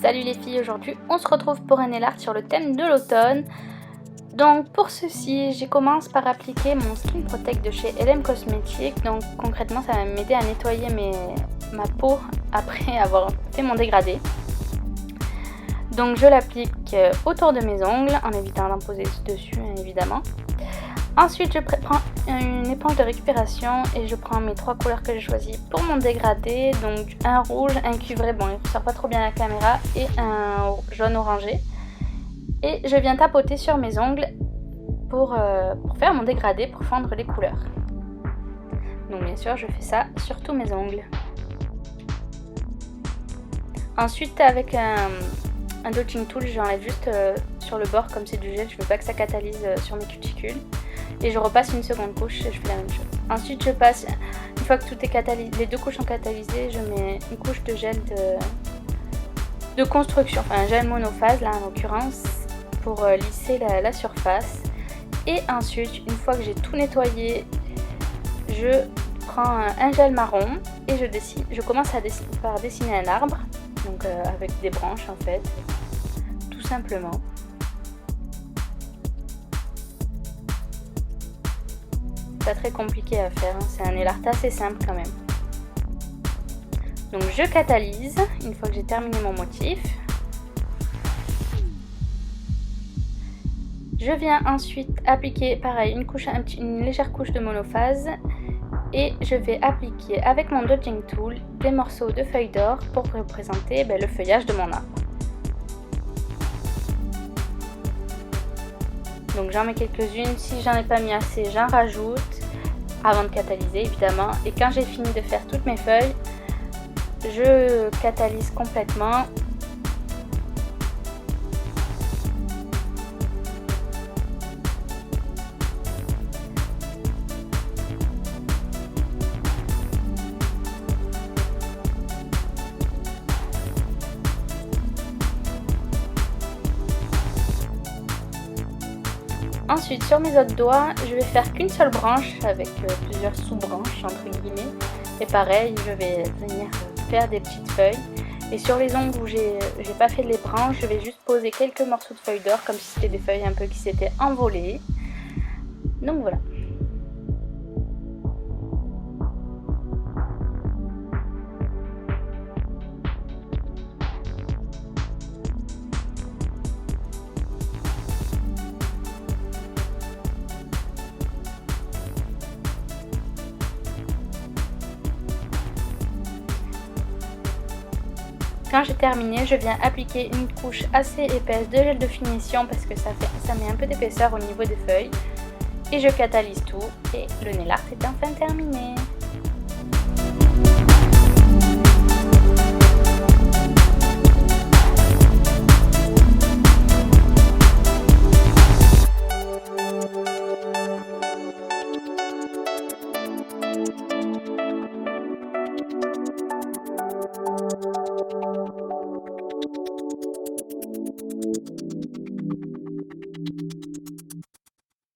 Salut les filles, aujourd'hui on se retrouve pour un nail art sur le thème de l'automne. Donc pour ceci, je commence par appliquer mon Skin Protect de chez LM Cosmetics. Donc concrètement ça va m'aider à nettoyer ma peau après avoir fait mon dégradé. Donc je l'applique autour de mes ongles en évitant d'en poser dessus évidemment. Ensuite je prends une éponge de récupération et je prends mes trois couleurs que j'ai choisies pour mon dégradé. Donc un rouge, un cuivré, bon il ne ressort pas trop bien à la caméra, et un jaune orangé. Et je viens tapoter sur mes ongles pour faire mon dégradé, pour fondre les couleurs. Donc bien sûr je fais ça sur tous mes ongles. Ensuite avec un dodging tool, j'enlève juste sur le bord comme c'est du gel, je veux pas que ça catalyse sur mes cuticules. Et je repasse une seconde couche et je fais la même chose. Ensuite je passe, une fois que tout est catalysé, les deux couches sont catalysées, je mets une couche de gel de construction, enfin un gel monophase là en l'occurrence, pour lisser la surface. Et ensuite, une fois que j'ai tout nettoyé, je prends un gel marron et je commence par dessiner un arbre, donc avec des branches en fait, tout simplement. Pas très compliqué à faire, hein. C'est un nail art assez simple quand même. Donc je catalyse une fois que j'ai terminé mon motif. Je viens ensuite appliquer pareil une légère couche de monophase et je vais appliquer avec mon dodging tool des morceaux de feuilles d'or pour représenter le feuillage de mon arbre. Donc j'en mets quelques-unes, si j'en ai pas mis assez j'en rajoute avant de catalyser évidemment, et quand j'ai fini de faire toutes mes feuilles je catalyse complètement. Ensuite sur mes autres doigts, je vais faire qu'une seule branche avec plusieurs sous-branches entre guillemets. Et pareil, je vais venir faire des petites feuilles. Et sur les ongles où j'ai pas fait les branches, je vais juste poser quelques morceaux de feuilles d'or comme si c'était des feuilles un peu qui s'étaient envolées. Donc voilà. Quand j'ai terminé, je viens appliquer une couche assez épaisse de gel de finition parce que ça met un peu d'épaisseur au niveau des feuilles. Et je catalyse tout et le nail art est enfin terminé.